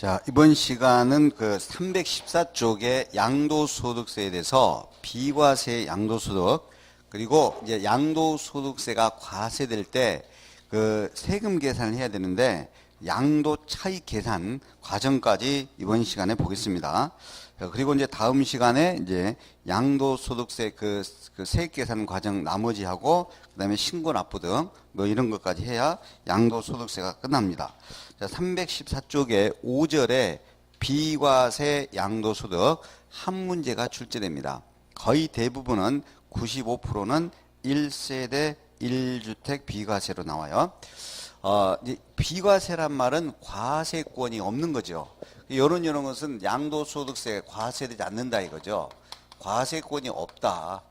자, 이번 시간은 그 314쪽의 양도소득세에 대해서 비과세 양도소득, 그리고 이제 양도소득세가 과세될 때 그 세금 계산을 해야 되는데 양도 차익 계산 과정까지 이번 시간에 보겠습니다. 그리고 이제 다음 시간에 이제 양도소득세 그 세액 계산 과정 나머지 하고 그다음에 신고 납부 등 뭐 이런 것까지 해야 양도소득세가 끝납니다. 자, 314쪽에 5절에 비과세 양도소득 한 문제가 출제됩니다. 거의 대부분은 95%는 1세대 1주택 비과세로 나와요. 이제 비과세란 말은 과세권이 없는 거죠. 이런 것은 양도소득세 과세되지 않는다 이거죠. 과세권이 없다.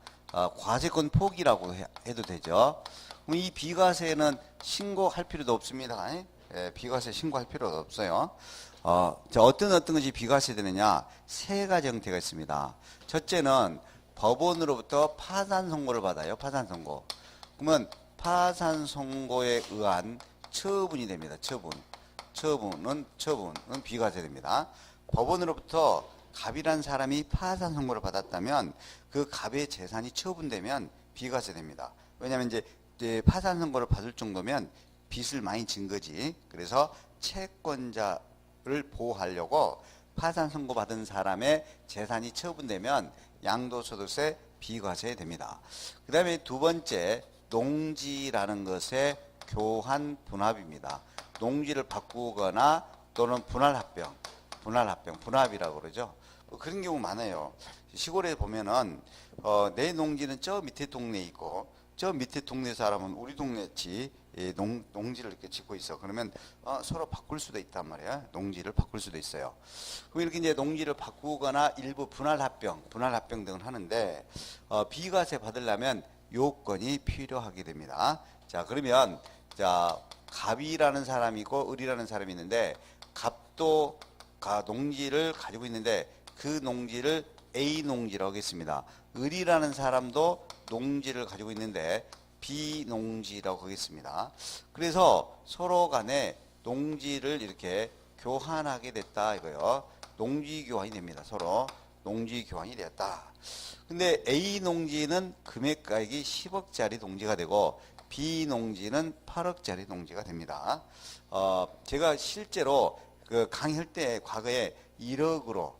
과세권 포기라고 해도 되죠. 그럼 이 비과세는 신고할 필요도 없습니다. 비과세 신고할 필요도 없어요. 자, 어떤 것이 비과세 되느냐? 세 가지 형태가 있습니다. 첫째는 법원으로부터 파산 선고를 받아요. 파산 선고. 그러면 파산 선고에 의한 처분이 됩니다. 처분은 비과세 됩니다. 법원으로부터 갑이라는 사람이 파산 선고를 받았다면 그 갑의 재산이 처분되면 비과세 됩니다. 왜냐하면 이제 파산 선고를 받을 정도면 빚을 많이 진 거지. 그래서 채권자를 보호하려고 파산 선고 받은 사람의 재산이 처분되면 양도소득세 비과세 됩니다. 그 다음에 두 번째, 농지라는 것의 교환 분합입니다. 농지를 바꾸거나 또는 분합이라고 그러죠. 그런 경우 많아요. 시골에 보면은 내 농지는 저 밑에 동네에 있고 저 밑에 동네 사람은 우리 동네지 농지를 이렇게 짓고 있어. 그러면 서로 바꿀 수도 있단 말이야. 농지를 바꿀 수도 있어요. 그럼 이렇게 이제 농지를 바꾸거나 일부 분할합병 등을 하는데 비과세 받으려면 요건이 필요하게 됩니다. 자, 그러면 갑이라는 사람이고 을이라는 사람이 있는데 갑도 농지를 가지고 있는데 그 농지를 A 농지라고 하겠습니다. 을이라는 사람도 농지를 가지고 있는데 B 농지라고 하겠습니다. 그래서 서로 간에 농지를 이렇게 교환하게 됐다 이거요. 농지 교환이 됩니다. 서로 농지 교환이 되었다. 근데 A 농지는 금액가액이 10억짜리 농지가 되고 B 농지는 8억짜리 농지가 됩니다. 제가 실제로 그 강의할 때 과거에 1억으로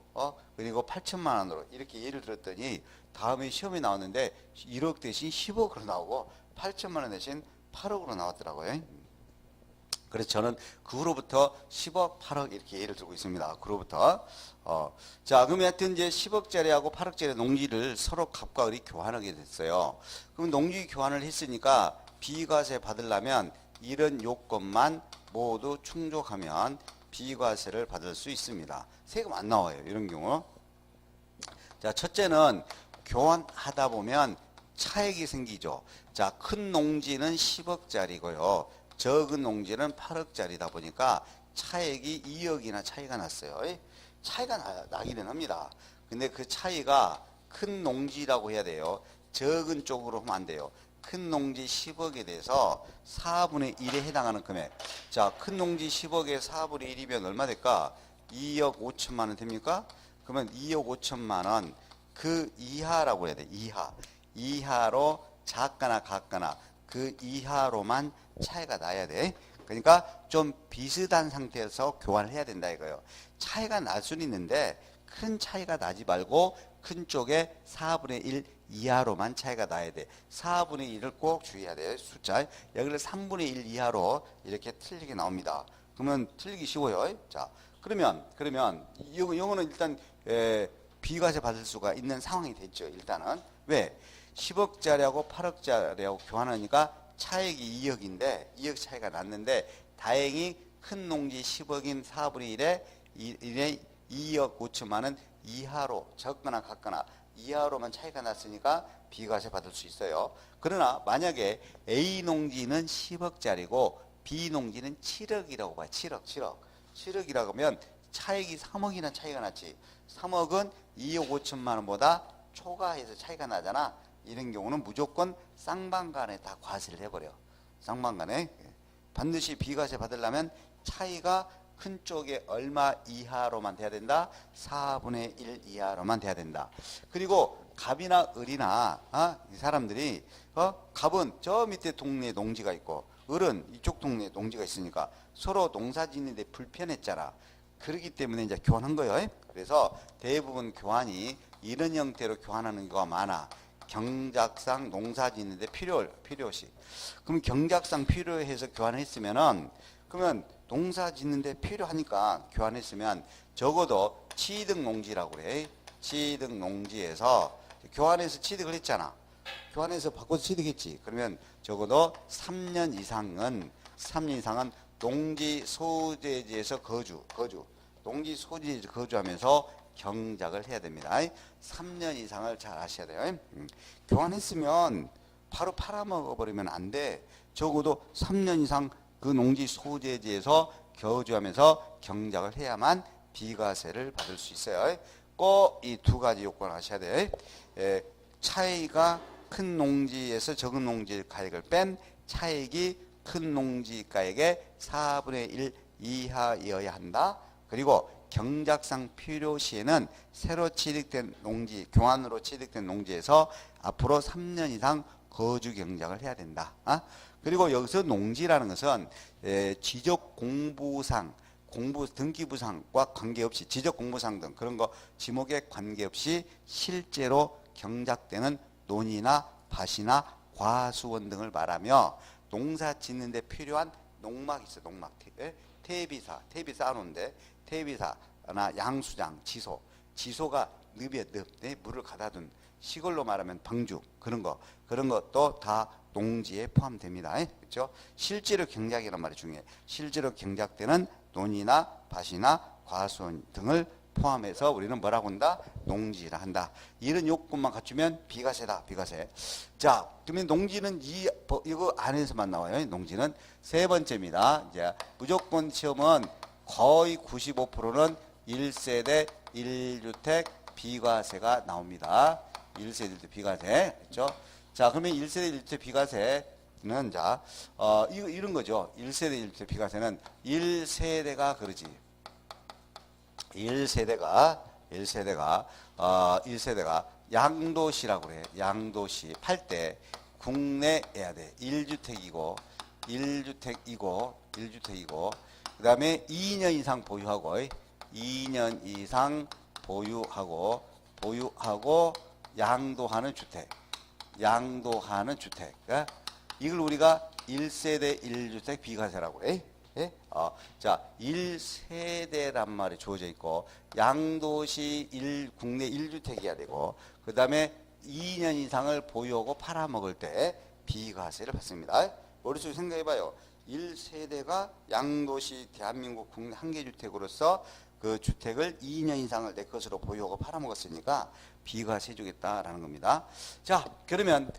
그리고 8천만 원으로 이렇게 예를 들었더니 다음에 시험에 나왔는데 1억 대신 10억으로 나오고 8천만 원 대신 8억으로 나왔더라고요. 그래서 저는 그 후로부터 10억, 8억 이렇게 예를 들고 있습니다. 그로부터. 자, 그러면 하여튼 이제 10억짜리하고 8억짜리 농지를 서로 갑과 을이 교환하게 됐어요. 그럼 농지 교환을 했으니까 비과세 받으려면 이런 요건만 모두 충족하면 비과세를 받을 수 있습니다. 세금 안 나와요. 이런 경우. 자, 첫째는 교환하다 보면 차액이 생기죠. 자, 큰 농지는 10억짜리고요. 적은 농지는 8억짜리다 보니까 차액이 2억이나 차이가 났어요. 차이가 나기는 합니다. 근데 그 차이가 큰 농지라고 해야 돼요. 적은 쪽으로 하면 안 돼요. 큰 농지 10억에 대해서 4분의 1에 해당하는 금액. 자, 큰 농지 10억에 4분의 1이면 얼마 될까? 2억 5천만 원 됩니까? 그러면 2억 5천만 원 그 이하라고 해야 돼. 이하로 작거나 같거나 그 이하로만 차이가 나야 돼. 그러니까 좀 비슷한 상태에서 교환을 해야 된다 이거예요. 차이가 날 수는 있는데 큰 차이가 나지 말고 큰 쪽에 4분의 1 이하로만 차이가 나야 돼. 4분의 1을 꼭 주의해야 돼. 숫자. 여기를 3분의 1 이하로 이렇게 틀리게 나옵니다. 그러면 틀리기 쉬워요. 자, 그러면 이거는 일단 비과세 받을 수가 있는 상황이 됐죠. 일단은 왜 10억짜리하고 8억짜리하고 교환하니까 차액이 2억인데 2억 차이가 났는데 다행히 큰 농지 10억인 4분의 1에 2억 5천만 원 이하로 적거나 같거나 이하로만 차이가 났으니까 비과세 받을 수 있어요. 그러나 만약에 A 농지는 10억짜리고 B 농지는 7억이라고 봐요. 7억이라고 하면 차액이 3억이나 차이가 났지. 3억은 2억 5천만 원보다 초과해서 차이가 나잖아. 이런 경우는 무조건 쌍방간에 다 과세를 해버려. 쌍방간에 반드시 비과세 받으려면 차이가 큰 쪽에 얼마 이하로만 돼야 된다? 4분의 1 이하로만 돼야 된다. 그리고 갑이나 을이나 이 사람들이 갑은 저 밑에 동네에 농지가 있고 을은 이쪽 동네에 농지가 있으니까 서로 농사 짓는데 불편했잖아. 그렇기 때문에 이제 교환한 거예요. 그래서 대부분 교환이 이런 형태로 교환하는 경우가 많아. 경작상 농사 짓는데 필요시. 그럼 경작상 필요해서 교환했으면은 그러면 농사 짓는데 필요하니까 교환했으면 적어도 취득 농지라고 그래. 취득 농지에서 교환해서 취득을 했잖아. 교환해서 바꿔서 취득했지. 그러면 적어도 3년 이상은 농지 소재지에서 거주. 농지 소재지에서 거주하면서 경작을 해야 됩니다. 3년 이상을 잘 아셔야 돼요. 교환했으면 바로 팔아먹어버리면 안 돼. 적어도 3년 이상 그 농지 소재지에서 거주하면서 경작을 해야만 비과세를 받을 수 있어요. 꼭 이 두 가지 요건을 하셔야 돼요. 차이가 큰 농지에서 적은 농지 가액을 뺀 차익이 큰 농지가액의 4분의 1 이하여야 한다. 그리고 경작상 필요 시에는 새로 취득된 농지, 교환으로 취득된 농지에서 앞으로 3년 이상 거주 경작을 해야 된다. 그리고 여기서 농지라는 것은 지적 공부상, 등기부상과 관계없이 지적 공부상 등 그런 거 지목에 관계없이 실제로 경작되는 논이나 밭이나 과수원 등을 말하며 농사 짓는 데 필요한 농막이 있어. 농막. 퇴비사 쌓아놓은데 퇴비사나 양수장, 지소가 늪에 물을 가다 둔 시골로 말하면 방죽 그런 것도 다 농지에 포함됩니다. 그렇죠? 실제로 경작이란 말이 중요해. 실제로 경작되는 논이나 밭이나 과수원 등을 포함해서 우리는 뭐라고 한다? 농지라 한다. 이런 요건만 갖추면 비과세다. 비과세. 자, 그러면 농지는 이거 안에서만 나와요. 농지는 세 번째입니다. 이제 무조건 시험은 거의 95%는 1세대 1주택 비과세가 나옵니다. 1세대 1주택 비과세. 그렇죠? 자, 그러면 1세대 1주택 비과세는 자, 이런 거죠. 1세대 1주택 비과세는 1세대가 그러지. 1세대가 양도시라고 그래. 양도시 팔 때 국내 해야 돼. 1주택이고 그 다음에 2년 이상 보유하고 2년 이상 보유하고 양도하는 주택. 이걸 우리가 1세대 1주택 비과세라고 그래. 예? 자, 1세대란 말이 주어져 있고 양도시 국내 1주택이어야 되고 그 다음에 2년 이상을 보유하고 팔아먹을 때 비과세를 받습니다. 머릿속에 생각해봐요. 1세대가 양도시 대한민국 국내 한개주택으로서 그 주택을 2년 이상을 내 것으로 보유하고 팔아먹었으니까 비과세 주겠다라는 겁니다. 자, 그러면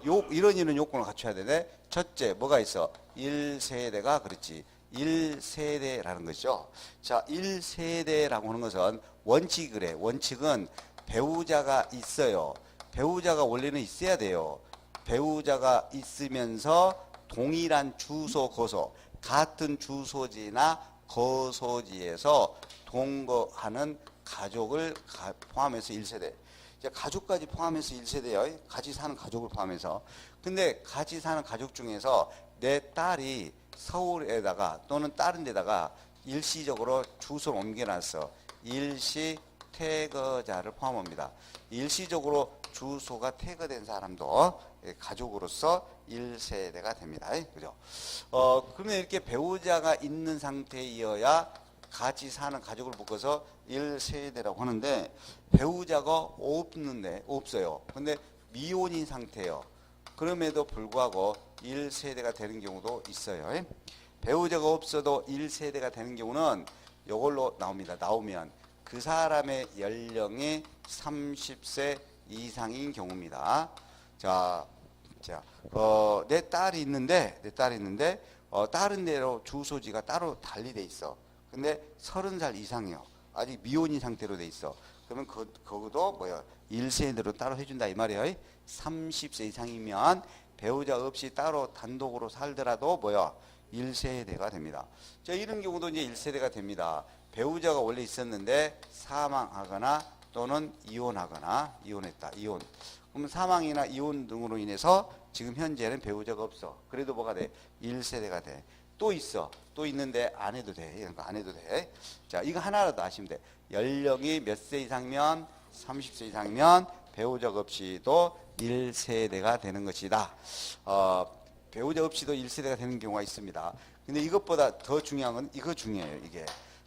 이런 요건을 갖춰야 되네. 첫째, 뭐가 있어? 1세대가 그렇지. 1세대라는 것이죠. 자, 1세대라고 하는 것은 원칙이 그래. 원칙은 배우자가 있어요. 배우자가 원래는 있어야 돼요. 배우자가 있으면서 동일한 주소, 거소, 같은 주소지나 거소지에서 동거하는 가족을 포함해서 1세대. 이제 가족까지 포함해서 1세대요. 같이 사는 가족을 포함해서. 근데 같이 사는 가족 중에서 내 딸이 서울에다가 또는 다른 데다가 일시적으로 주소를 옮겨놨어. 일시 태거자를 포함합니다. 일시적으로 주소가 태거된 사람도 가족으로서 1세대가 됩니다. 그죠? 그러면 이렇게 배우자가 있는 상태이어야 같이 사는 가족을 묶어서 1세대라고 하는데 배우자가 없어요. 근데 미혼인 상태예요. 그럼에도 불구하고 1세대가 되는 경우도 있어요. 배우자가 없어도 1세대가 되는 경우는 이걸로 나옵니다. 나오면 그 사람의 연령이 30세 이상인 경우입니다. 내 딸이 있는데 다른 데로 주소지가 따로 달리 돼 있어. 근데 30살 이상이요. 아직 미혼인 상태로 돼 있어. 그러면 그것도 1세대로 따로 해준다 이 말이에요. 30세 이상이면 배우자 없이 따로 단독으로 살더라도 1세대가 됩니다. 자, 이런 경우도 이제 1세대가 됩니다. 배우자가 원래 있었는데 사망하거나 또는 이혼했다. 이혼. 그럼 사망이나 이혼 등으로 인해서 지금 현재는 배우자가 없어. 그래도 뭐가 돼? 1세대가 돼. 또 있어. 또 있는데 안 해도 돼. 이런 거 안 해도 돼. 자, 이거 하나라도 아시면 돼. 연령이 몇 세 이상면 30세 이상면 배우자가 없이도 1세대가 되는 것이다. 배우자 없이도 1세대가 되는 경우가 있습니다. 근데 이것보다 더 중요한 건 이거 중요해요. 이게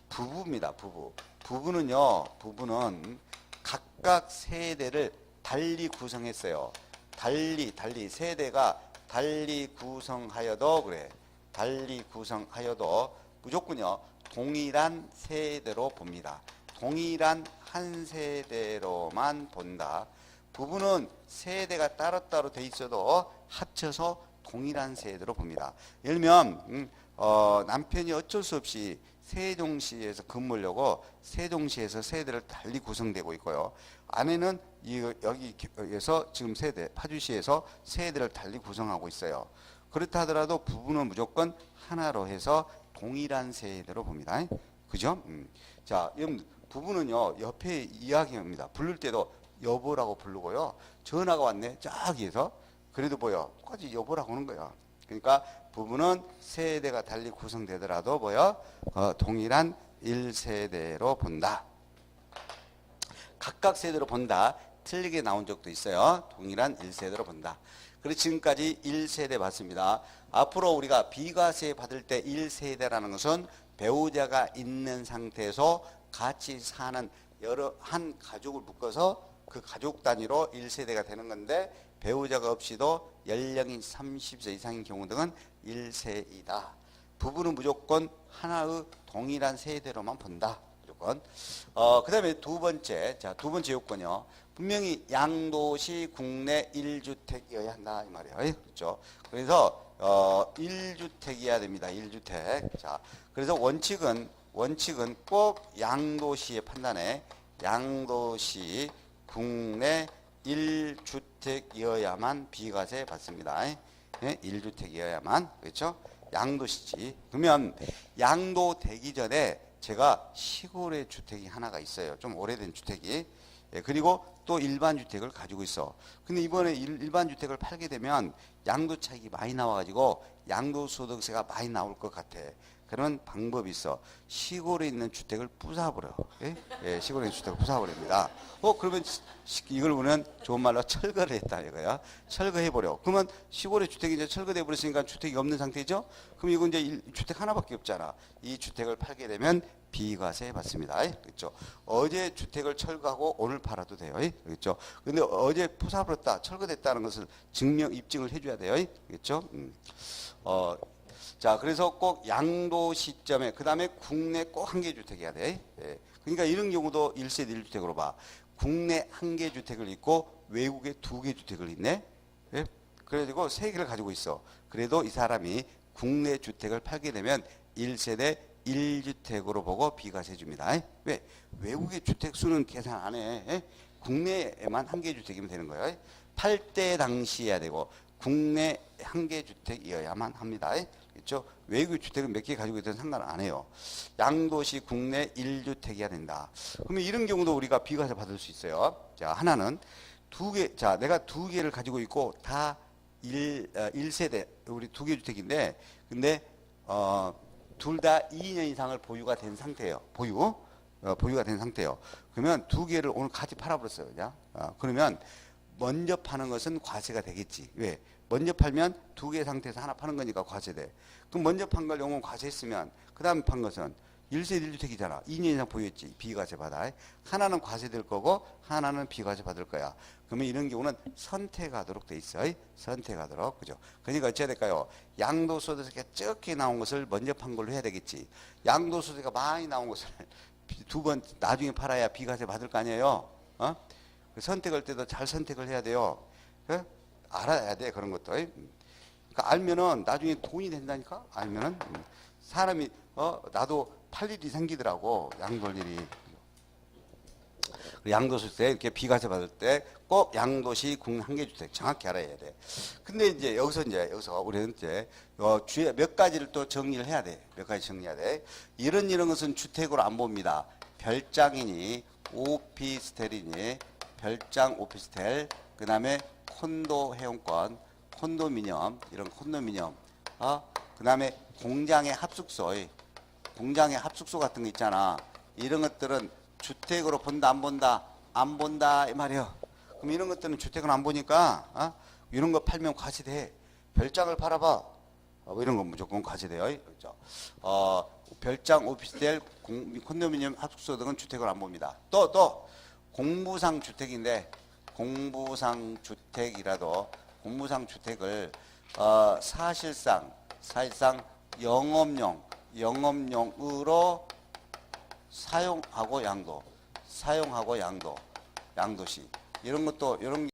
부부입니다. 부부는 각각 세대를 달리 구성했어요. 달리 세대가 달리 구성하여도 그래. 달리 구성하여도 무조건요. 동일한 세대로 봅니다. 동일한 한 세대로만 본다. 부부는 세대가 따로따로 돼 있어도 합쳐서 동일한 세대로 봅니다. 예를 들면 남편이 어쩔 수 없이 세종시에서 근무하려고 세종시에서 세대를 달리 구성되고 있고요. 아내는 여기에서 지금 세대 파주시에서 세대를 달리 구성하고 있어요. 그렇다 하더라도 부부는 무조건 하나로 해서 동일한 세대로 봅니다. 그죠? 자, 부부는요 옆에 이야기합니다. 부를 때도 여보라고 부르고요. 전화가 왔네 저기에서 그래도 뭐요? 똑같이 여보라고 하는 거야. 그러니까 부부는 세대가 달리 구성되더라도 뭐요? 동일한 1세대로 본다. 각각 세대로 본다. 틀리게 나온 적도 있어요. 동일한 1세대로 본다. 그래서 지금까지 1세대 봤습니다. 앞으로 우리가 비과세 받을 때 1세대라는 것은 배우자가 있는 상태에서 같이 사는 한 가족을 묶어서 그 가족 단위로 1세대가 되는 건데 배우자가 없이도 연령이 30세 이상인 경우 등은 1세이다. 부부는 무조건 하나의 동일한 세대로만 본다. 무조건. 그 다음에 두 번째 요건이요. 분명히 양도시 국내 1주택이어야 한다 이 말이에요. 그렇죠? 그래서 1주택이어야 됩니다. 1주택. 자, 그래서 원칙은 꼭 양도시의 판단에 양도시 국내 1주택이어야만 비과세 받습니다. 네? 1주택이어야만. 그렇죠? 양도시지. 그러면 양도되기 전에 제가 시골에 주택이 하나가 있어요. 좀 오래된 주택이. 그리고 또 일반 주택을 가지고 있어. 근데 이번에 일반 주택을 팔게 되면 양도 차익이 많이 나와가지고 양도소득세가 많이 나올 것 같아. 그런 방법이 있어. 시골에 있는 주택을 부숴버려. 시골에 있는 주택을 부숴버립니다. 그러면 이걸 보면 좋은 말로 철거를 했다 이거야. 철거해버려. 그러면 시골의 주택이 이제 철거돼 버렸으니까 주택이 없는 상태죠? 그럼 이건 이제 주택 하나밖에 없잖아. 이 주택을 팔게 되면 비과세 받습니다. 그렇죠? 어제 주택을 철거하고 오늘 팔아도 돼요. 그렇죠? 근데 어제 부숴버렸다, 철거됐다는 것을 입증을 해줘야 돼요. 그렇죠? 자, 그래서 꼭 양도 시점에, 그 다음에 국내 꼭 한 개 주택이어야 돼. 그러니까 이런 경우도 1세대 1주택으로 봐. 국내 한 개 주택을 있고 외국에 2개 주택을 있네. 그래가지고 3개를 가지고 있어. 그래도 이 사람이 국내 주택을 팔게 되면 1세대 1주택으로 보고 비과세 줍니다. 왜? 외국의 주택 수는 계산 안 해. 국내에만 한 개 주택이면 되는 거예요. 팔 때 당시 해야 되고 국내 한 개 주택이어야만 합니다. 그렇죠? 외국 주택은 몇 개 가지고 있든 상관 안 해요. 양도시 국내 1주택이어야 된다. 그러면 이런 경우도 우리가 비과세 받을 수 있어요. 자, 하나는 2개, 자, 내가 2개를 가지고 있고 다 1세대, 우리 2개 주택인데, 근데, 둘 다 2년 이상을 보유가 된 상태예요. 보유가 된 상태예요. 그러면 2개를 오늘 같이 팔아버렸어요. 그냥. 그러면 먼저 파는 것은 과세가 되겠지. 왜? 먼저 팔면 2개 상태에서 하나 파는 거니까 과세돼. 그럼 먼저 판 걸 용은 과세했으면 그 다음에 판 것은 1세대 1주택이잖아. 2년 이상 보유했지. 비과세 받아. 하나는 과세될 거고 하나는 비과세 받을 거야. 그러면 이런 경우는 선택하도록 돼 있어요. 선택하도록. 그죠? 그러니까 어찌해야 될까요? 양도소득세가 적게 나온 것을 먼저 판 걸로 해야 되겠지. 양도소득세가 많이 나온 것을 두 번 나중에 팔아야 비과세 받을 거 아니에요. 선택할 때도 잘 선택을 해야 돼요. 알아야 돼, 그런 것도. 그러니까 알면은 나중에 돈이 된다니까? 알면은. 사람이, 나도 팔 일이 생기더라고, 양 볼 일이. 양도소득 때 이렇게 비과세 받을 때 꼭 양도시 국한계주택 정확히 알아야 돼. 근데 이제 여기서 우리는 이제 주에 몇 가지를 또 정리를 해야 돼. 몇 가지 정리해야 돼. 이런 것은 주택으로 안 봅니다. 별장이니 오피스텔이니 별장 오피스텔 그다음에 콘도 회원권 콘도미니엄 이런 콘도미니엄 그다음에 공장의 합숙소 같은 거 있잖아. 이런 것들은 주택으로 본다 안 본다 안 본다 이 말이에요. 그럼 이런 것들은 주택은 안 보니까 이런 거 팔면 과세돼. 별장을 팔아봐. 이런 건 무조건 과세돼요. 그렇죠? 별장 오피스텔 콘도미니엄 합숙소 등은 주택을 안 봅니다. 또 공부상 주택인데 공부상 주택이라도 공부상 주택을 사실상 영업용으로 사용하고 양도시 이런 것도 이런